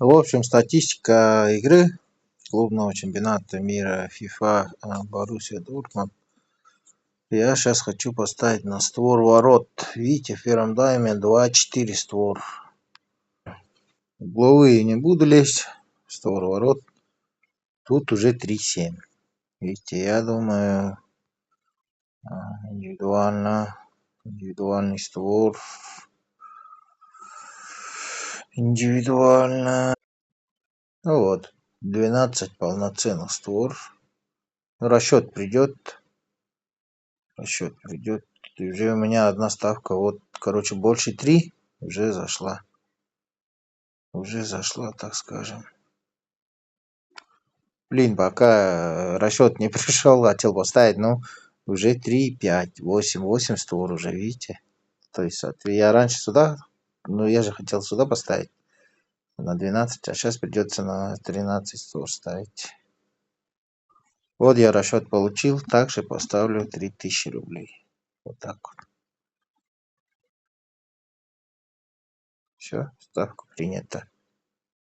В общем, статистика игры клубного чемпионата мира FIFA Боруссия Дортмунд. Я сейчас хочу поставить на створ ворот. Видите, в первом тайме 2-4 створ. Угловые не буду лезть. Створ ворот. Тут уже 3-7. Видите, я думаю, индивидуальный створ. Индивидуально. Ну вот, 12 полноценных створ. Расчет придет. И уже у меня одна ставка. Вот, короче, больше 3 уже зашла. Так скажем. Блин, пока расчет не пришел, хотел поставить, но уже 3, 5, 8 створ уже, видите? То есть, я раньше сюда, но я же хотел сюда поставить на 12, а сейчас придется на 13 створ ставить. Вот я расчет получил, также поставлю 3000 рублей. Вот так вот. Все, ставка принята.